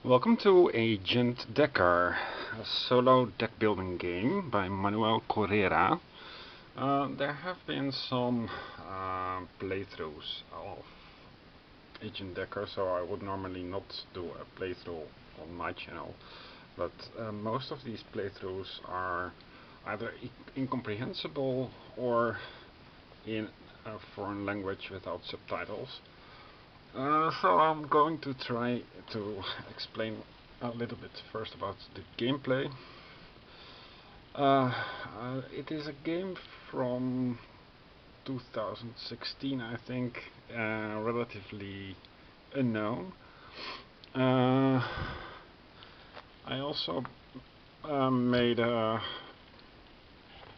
Welcome to Agent Decker, a solo deck building game by Manuel Correa. There have been some playthroughs of Agent Decker, so I would normally not do a playthrough on my channel, but most of these playthroughs are either incomprehensible or in a foreign language without subtitles. So I'm going to try to explain a little bit first about the gameplay. It is a game from 2016, I think, relatively unknown. I also made a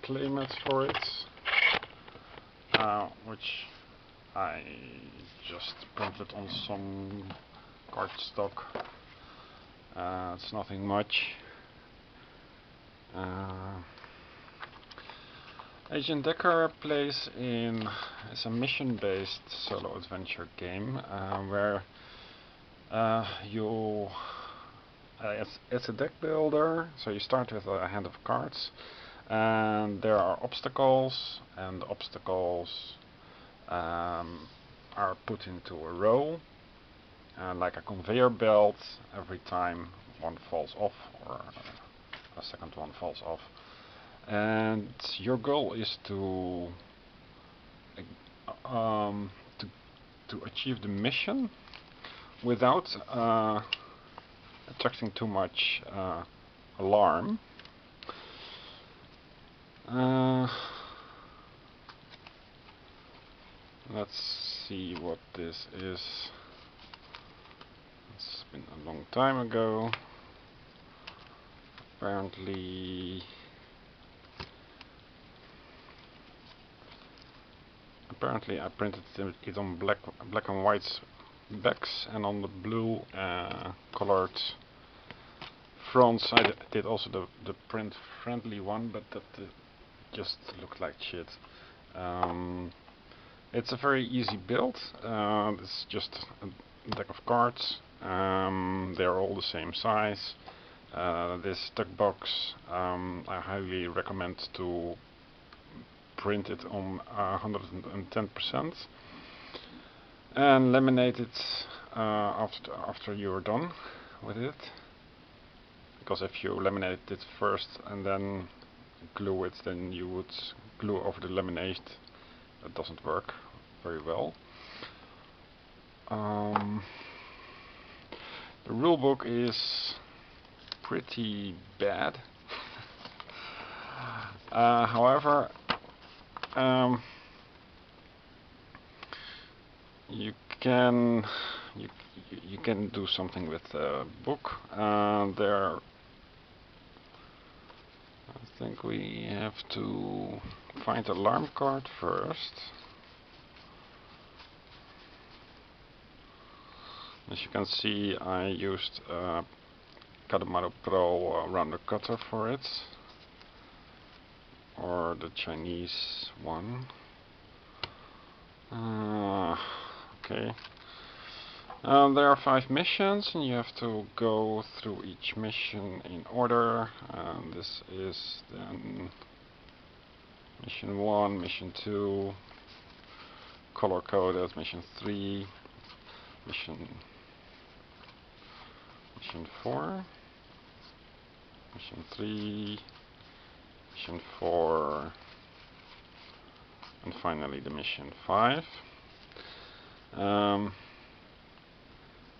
playmat for it, which I just printed on some cardstock. It's nothing much. Agent Decker plays in is a mission-based solo adventure game where it's a deck builder. So you start with a hand of cards, and there are obstacles, and the obstacles are put into a row, like a conveyor belt. Every time one falls off, or a second one falls off, and your goal is to achieve the mission without attracting too much alarm. Let's see what this is. It's been a long time ago. Apparently I printed it on black and white backs, and on the blue colored fronts I did also the print friendly one, but that just looked like shit. It's a very easy build. It's just a deck of cards. They're all the same size. This deck box I highly recommend to print it on 110% and laminate it after you're done with it, because if you laminate it first and then glue it, then you would glue over the laminate. That doesn't work very well. The rulebook is pretty bad. However, you can do something with the book. There, I think we have to find the alarm card first. As you can see, I used Kadamaro Pro rounder cutter for it, or the Chinese one. Okay. There are 5 missions, and you have to go through each mission in order. This is then mission 1, mission 2, color coded, mission 3, mission 4, mission 3, mission 4, and finally the mission 5.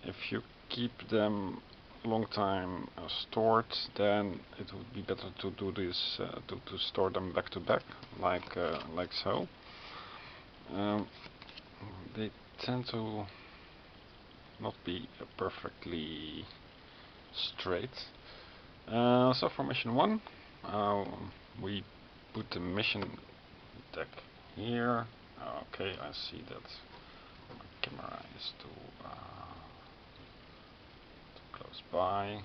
If you keep them a long time stored, then it would be better to do this to store them back to back, like so. They tend to not be perfectly straight. So for mission 1, we put the mission deck here. Okay, I see that my camera is too close by.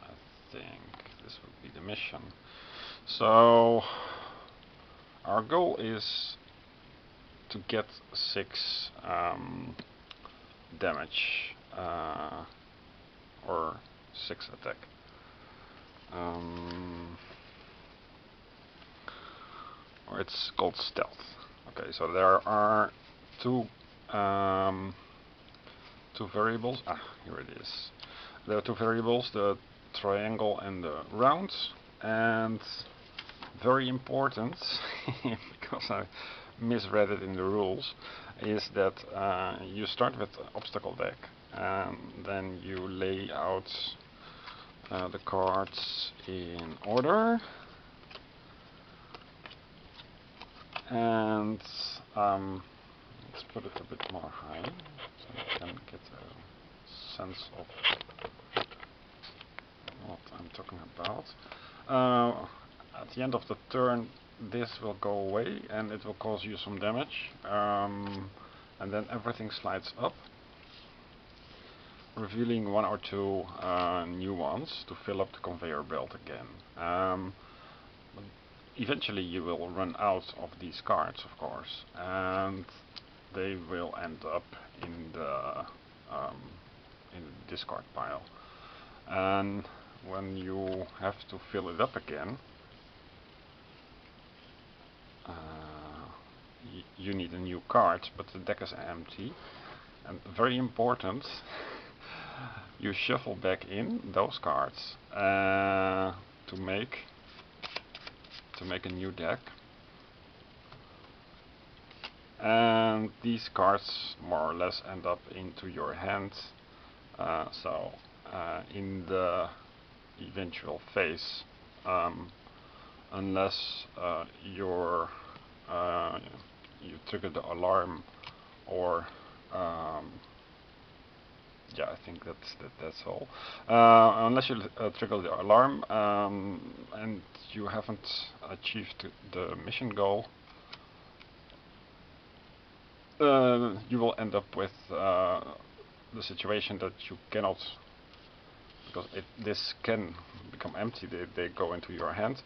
I think this would be the mission. So our goal is to get 6 damage 6 attack. Or it's called stealth. Okay, so there are two variables. Here it is. There are two variables, the triangle and the round, and very important, because I misread it in the rules, is that you start with obstacle deck, and then you lay out the cards in order, and let's put it a bit more high so you can get a sense of what I'm talking about. At the end of the turn, this will go away and it will cause you some damage, and then everything slides up, revealing one or two new ones to fill up the conveyor belt again. Eventually you will run out of these cards, of course, and they will end up in the discard pile. And when you have to fill it up again, you need a new card, but the deck is empty. And very important, you shuffle back in those cards to make a new deck. And these cards more or less end up into your hand. So in the eventual phase, unless you trigger the alarm, or yeah, I think that's all. Unless you trigger the alarm and you haven't achieved the mission goal, you will end up with the situation that you cannot, because this can become empty, they go into your hand,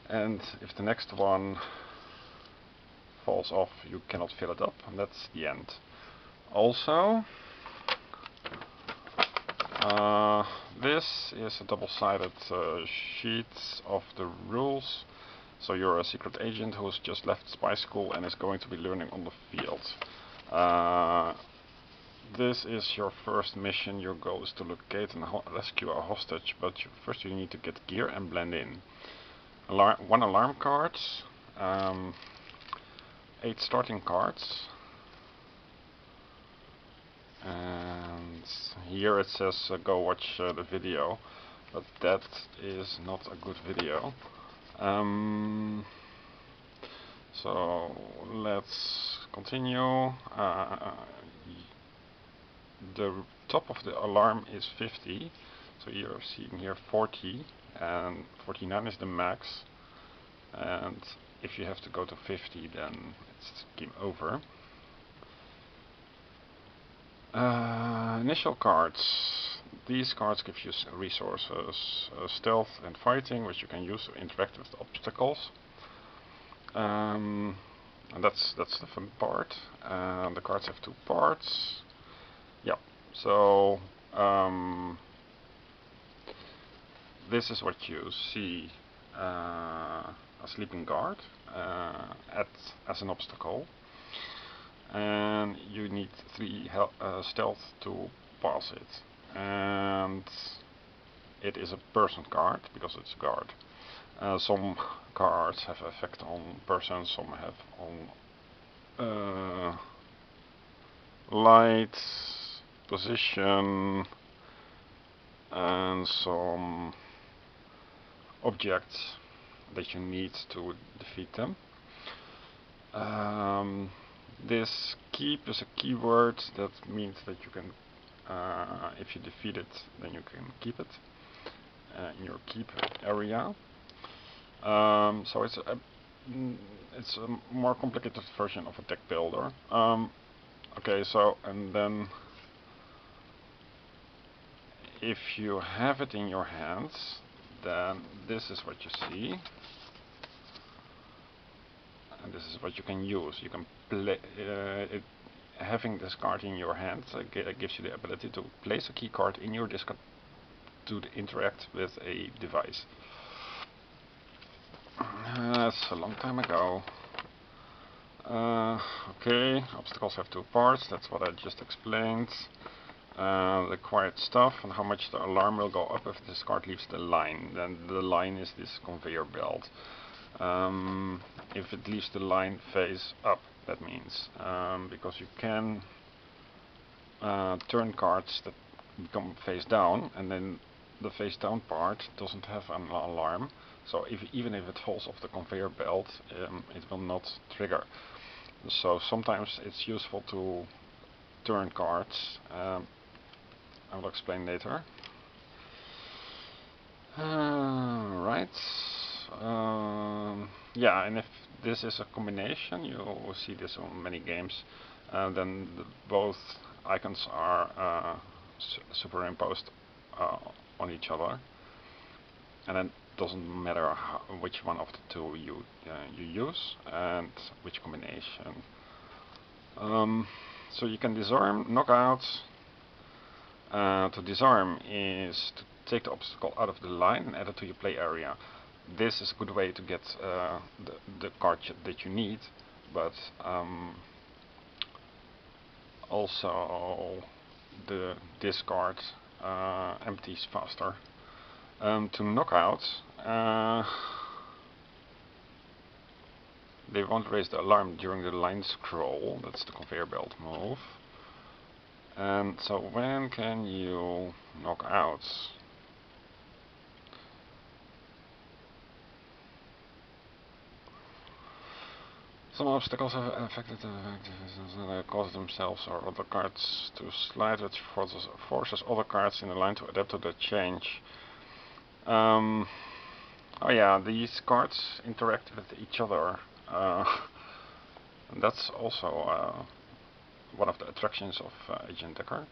and if the next one falls off, you cannot fill it up, and that's the end. Also, this is a double-sided sheet of the rules. So you're a secret agent who's just left spy school and is going to be learning on the field. This is your first mission. Your goal is to locate and rescue a hostage, but first you need to get gear and blend in. One alarm card, 8 starting cards, and here it says go watch the video, but that is not a good video. So let's continue. The top of the alarm is 50, so you're seeing here 40, and 49 is the max, and if you have to go to 50, then it's game over. Initial cards. These cards give you resources, stealth and fighting, which you can use to interact with obstacles. And that's the fun part. The cards have 2 parts. Yeah, so this is what you see: a sleeping guard as an obstacle, and you need 3 stealth to pass it. And it is a person card because it's a guard. Some cards have effect on persons, some have on light, position, and some objects that you need to defeat them. This keep is a keyword that means that you can, if you defeat it, then you can keep it in your keep area. So it's a more complicated version of a deck builder. Okay, so and then if you have it in your hands, then this is what you see, and this is what you can use. You can play having this card in your hand gives you the ability to place a key card in your discard to interact with a device. That's a long time ago. Okay, obstacles have two parts, that's what I just explained. The required stuff and how much the alarm will go up if this cart leaves the line. Then the line is this conveyor belt. If it leaves the line face up, that means, because you can turn carts that become face down, and then the face down part doesn't have an alarm, so even if it falls off the conveyor belt, it will not trigger. So sometimes it's useful to turn carts. I will explain later. Right. Yeah, and if this is a combination, you will see this on many games, then both icons are superimposed on each other, and then it doesn't matter which one of the two you use and which combination. So you can disarm, knock out. To disarm is to take the obstacle out of the line and add it to your play area. This is a good way to get the card that you need, but also the discard empties faster. To knock out, they won't raise the alarm during the line scroll, that's the conveyor belt move. And so when can you knock out? Some obstacles have affected the cause themselves or other cards to slide, which forces other cards in the line to adapt to the change. Oh yeah, these cards interact with each other. And that's also one of the attractions of Agent Decker.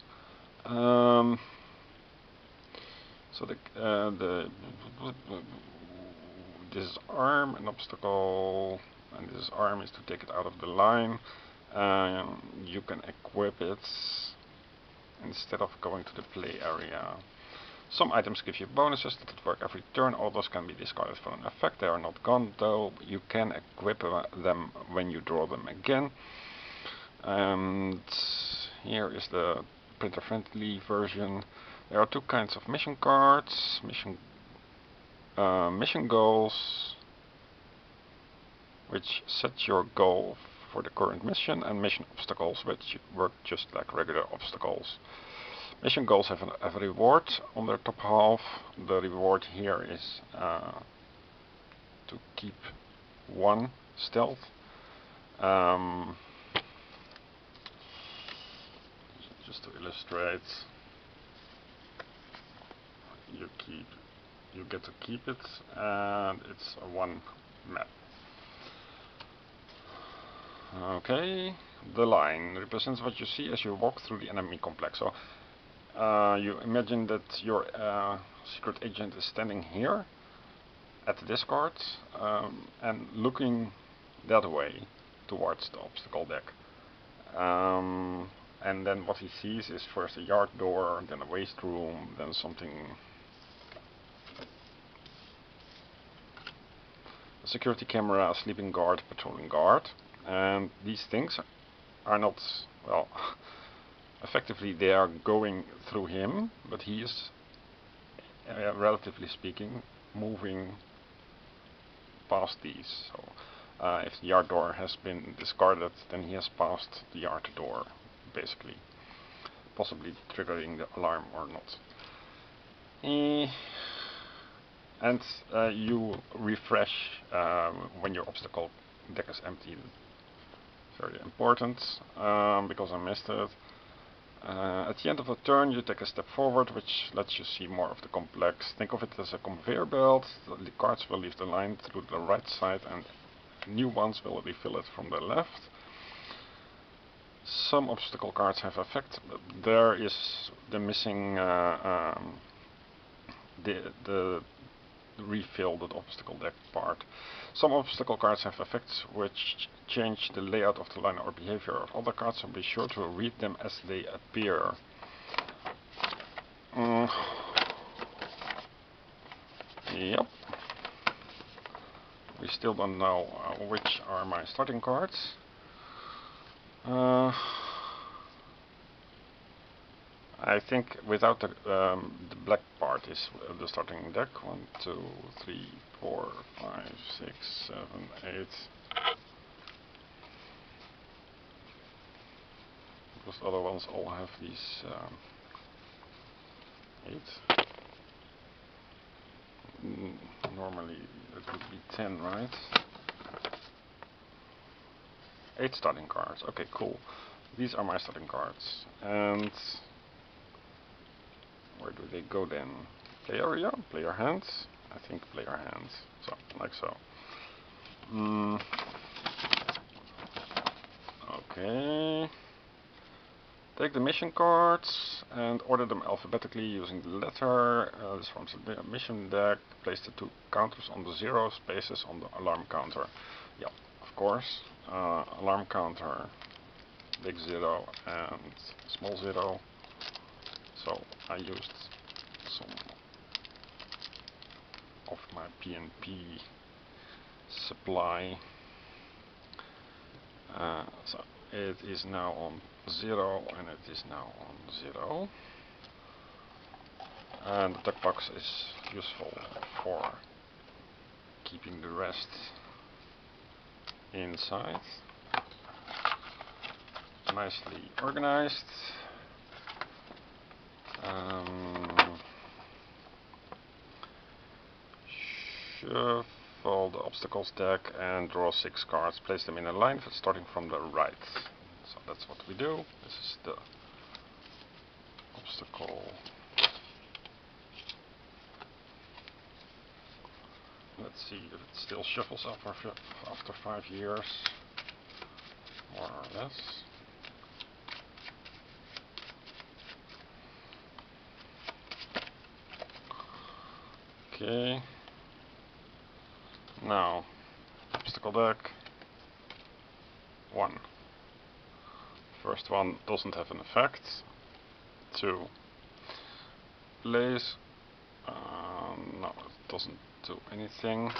So disarm an obstacle, and disarm is to take it out of the line. You can equip it instead of going to the play area. Some items give you bonuses that work every turn, others can be discarded for an effect. They are not gone though, you can equip them when you draw them again. And here is the printer friendly version. There are two kinds of mission cards, mission goals, which set your goal for the current mission, and mission obstacles, which work just like regular obstacles. Mission goals have a reward on their top half. The reward here is to keep 1 stealth. Just to illustrate, you get to keep it, and it's a 1 map. Okay, the line represents what you see as you walk through the enemy complex. So you imagine that your secret agent is standing here at the discard and looking that way towards the obstacle deck. And then what he sees is first a yard door, then a waste room, then something, a security camera, a sleeping guard, patrolling guard. And these things are not, well, effectively they are going through him, but he is, relatively speaking, moving past these. So if the yard door has been discarded, then he has passed the yard door, basically, possibly triggering the alarm or not. And you refresh when your obstacle deck is empty. Very important, because I missed it. At the end of the turn you take a step forward, which lets you see more of the complex. Think of it as a conveyor belt. The cards will leave the line through the right side and new ones will refill it from the left. Some obstacle cards have effect. There is the missing the refill the obstacle deck part. Some obstacle cards have effects which change the layout of the line or behavior of other cards, so be sure to read them as they appear. still don't know which are my starting cards. I think without the black part is the starting deck. 1, 2, 3, 4, 5, 6, 7, 8. Because the other ones all have these 8. Normally it would be 10, right? 8 starting cards. Okay, cool. These are my starting cards. And where do they go then? Play area? Player hands? I think player hands. So, like so. Okay. Take the mission cards and order them alphabetically using the letter. This forms a mission deck. Place the 2 counters on the 0 spaces on the alarm counter. Yeah, of course. Alarm counter, big 0 and small 0. So I used some of my PNP supply. So it is now on 0 and it is now on 0. And the deck box is useful for keeping the rest inside. Nicely organized. Shuffle the obstacles deck and draw 6 cards. Place them in a line starting from the right. So that's what we do. This is the obstacle. Let's see if it still shuffles up after 5 years, more or less. Okay. Now, obstacle deck. 1. First one doesn't have an effect. 2. Place. No, it doesn't do anything.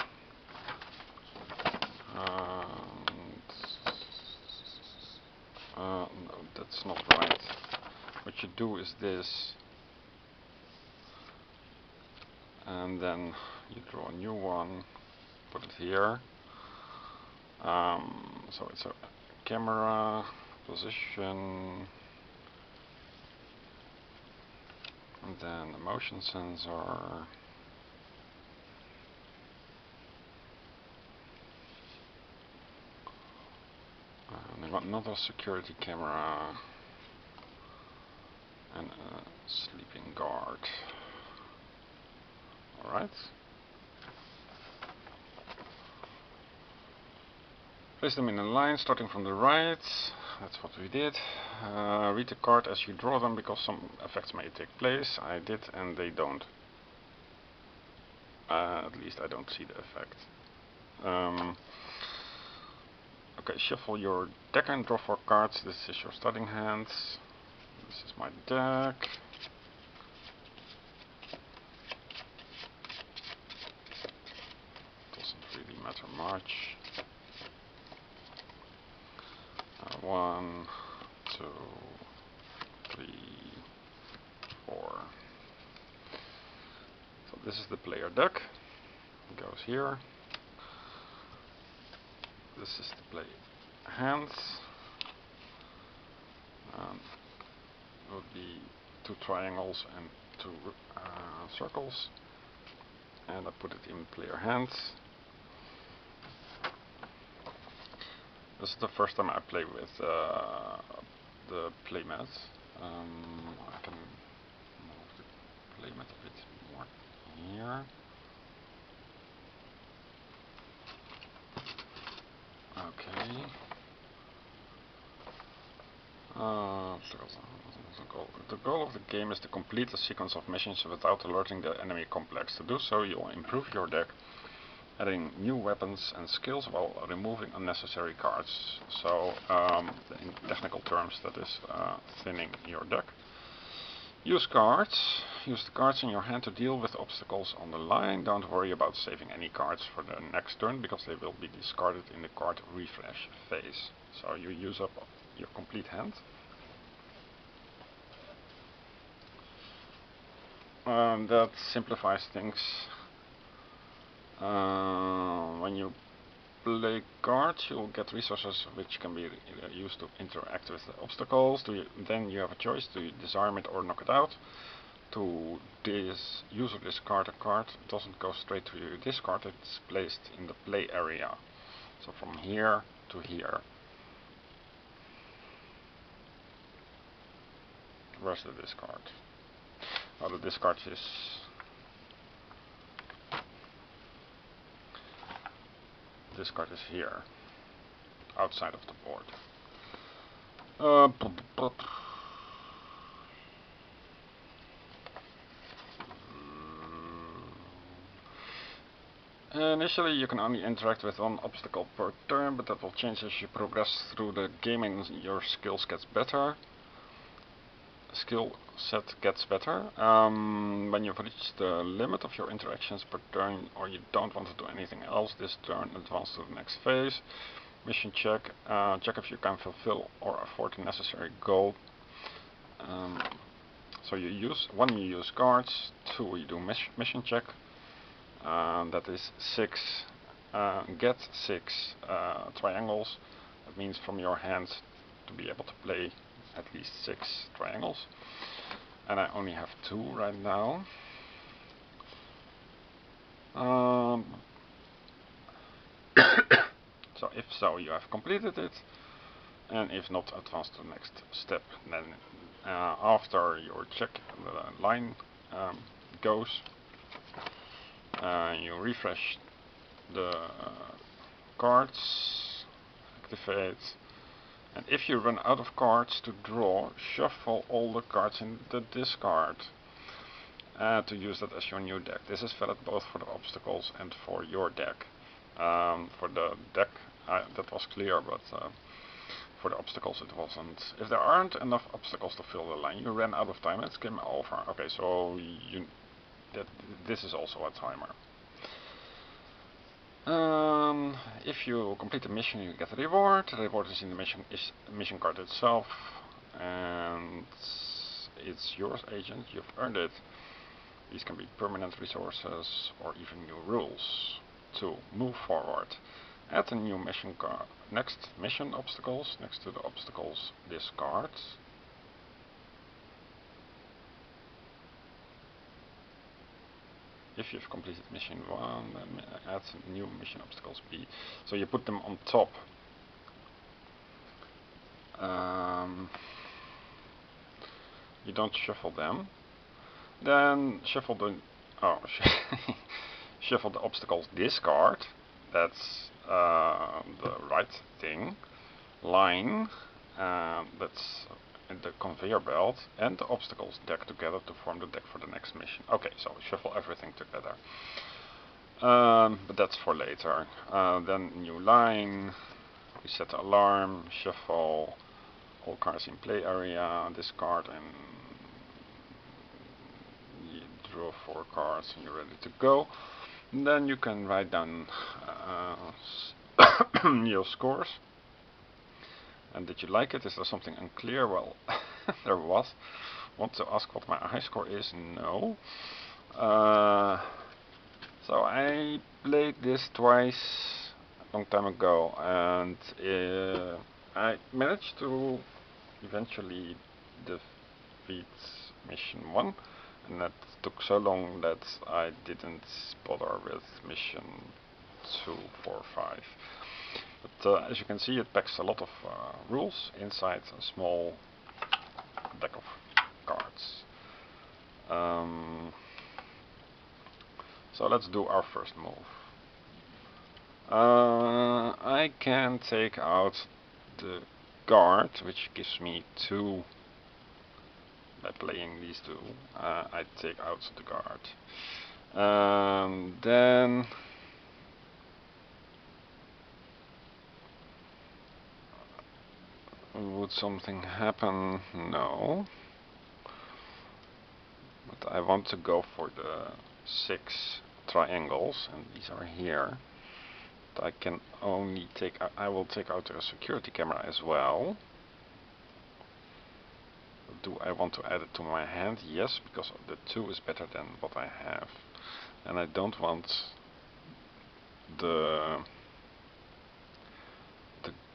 No, that's not right. What you do is this. And then you draw a new one, put it here. So it's a camera, position, and then a motion sensor. And I got another security camera and a sleeping guard. Alright. Place them in a line starting from the right. That's what we did. Read the card as you draw them because some effects may take place. I did and they don't. At least I don't see the effect. Okay, shuffle your deck and draw 4 cards. This is your starting hand. This is my deck. Doesn't really matter much. 1, 2, 3, 4. So this is the player deck. It goes here. This is the play hands. It would be 2 triangles and 2 circles. And I put it in player hands. This is the first time I play with the playmat. I can move the playmat a bit more here. Okay. The goal of the game is to complete a sequence of missions without alerting the enemy complex. To do so, you'll improve your deck, adding new weapons and skills while removing unnecessary cards. So, in technical terms, that is thinning your deck. Use cards. use the cards in your hand to deal with obstacles on the line. Don't worry about saving any cards for the next turn, because they will be discarded in the card refresh phase. So you use up your complete hand. That simplifies things. When you play cards, you'll get resources which can be used to interact with the obstacles. Then you have a choice: do you disarm it or knock it out? To use or discard a card, it doesn't go straight to your discard, it's placed in the play area. So from here to here. Where's the discard? Oh, the discard is here, outside of the board. Initially you can only interact with one obstacle per turn, but that will change as you progress through the game and your skill set gets better. When you've reached the limit of your interactions per turn, or you don't want to do anything else this turn, advance to the next phase. Mission check. Check if you can fulfill or afford the necessary goal. So you use cards. 2, you do mission check. That is 6. Get 6 triangles. That means from your hand to be able to play at least 6 triangles. And I only have 2 right now. So if so, you have completed it, and if not, advance to the next step. Then after your check, the line goes. You refresh the cards, activate, and if you run out of cards to draw, shuffle all the cards in the discard to use that as your new deck. This is valid both for the obstacles and for your deck. For the deck that was clear, but for the obstacles it wasn't. If there aren't enough obstacles to fill the line, you ran out of time, it's game over. Okay, so this is also a timer. If you complete the mission, you get a reward. The reward is in the mission card itself, and it's yours, agent. You've earned it. These can be permanent resources or even new rules. To move forward, add a new mission card. Next mission obstacles. Next to the obstacles, discard. If you've completed mission 1, then add new mission obstacles B. So you put them on top. You don't shuffle them. Then shuffle the shuffle the obstacles discard. That's the right thing. Line. That's in the conveyor belt, and the obstacles deck together to form the deck for the next mission. Okay, so shuffle everything together. But that's for later. Then new line, we set the alarm, shuffle all cards in play area, discard, and you draw 4 cards and you're ready to go. And then you can write down your scores. And did you like it? Is there something unclear? Well, there was. Want to ask what my high score is? No. So I played this twice a long time ago, and I managed to eventually defeat mission 1, and that took so long that I didn't bother with mission 2, 4, 5. But as you can see, it packs a lot of rules inside a small deck of cards. So let's do our first move. I can take out the guard, which gives me 2 by playing these 2. I take out the guard. Then would something happen? No. But I I want to go for the 6 triangles, and these are here. I can only take, I will take out a security camera as well. Do I want to add it to my hand? Yes, because the 2 is better than what I have. And I don't want the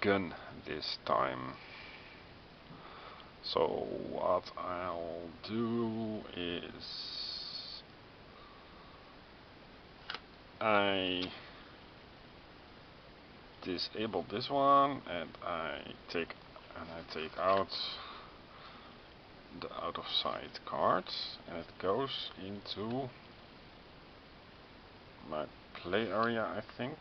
gun this time. So what I'll do is I disable this one, and I take out the out of sight card, and it goes into my play area, I think.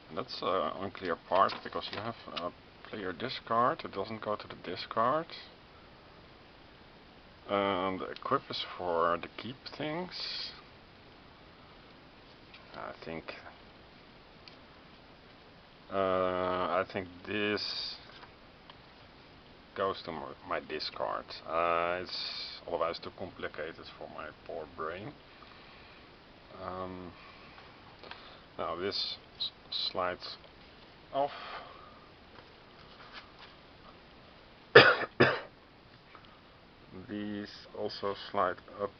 And that's an unclear part, because you have a player discard, it doesn't go to the discard. And the equip is for the keep things. I think this goes to my discard. It's otherwise too complicated for my poor brain. Now this slides off. These also slide up.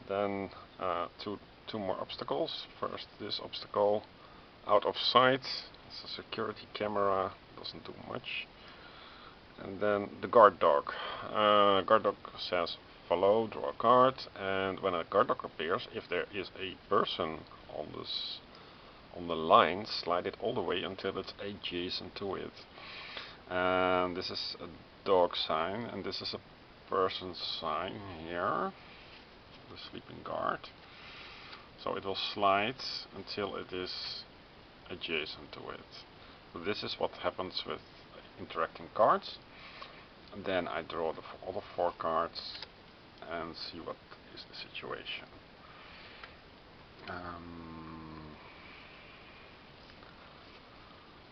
Then two more obstacles. First this obstacle, out of sight. It's a security camera, doesn't do much. And then the guard dog. Guard dog says follow, draw a card, and when a guard dog appears, if there is a person on the line, slide it all the way until it's adjacent to it. And this is a dog sign, and this is a person sign here, the sleeping guard. So it will slide until it is adjacent to it. So this is what happens with interacting cards. And then I draw the other 4 cards and see what is the situation.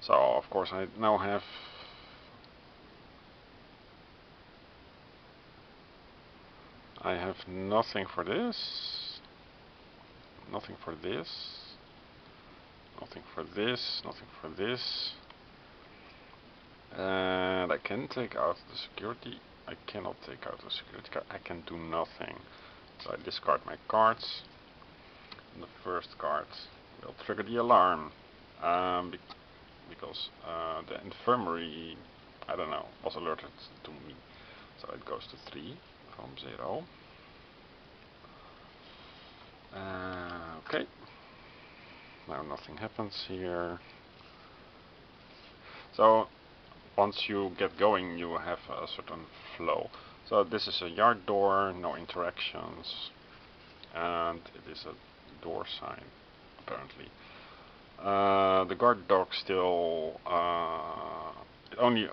So of course I now have nothing for this, nothing for this, nothing for this, nothing for this. And I can take out the security. I cannot take out the security card. I can do nothing. So I discard my cards. And the first card will trigger the alarm. Because the infirmary, I don't know, was alerted to me. So it goes to 3 from 0. Okay. Now nothing happens here. So once you get going, you have a certain flow. So this is a yard door, no interactions, and it is a door sign, apparently. The guard dog still, it only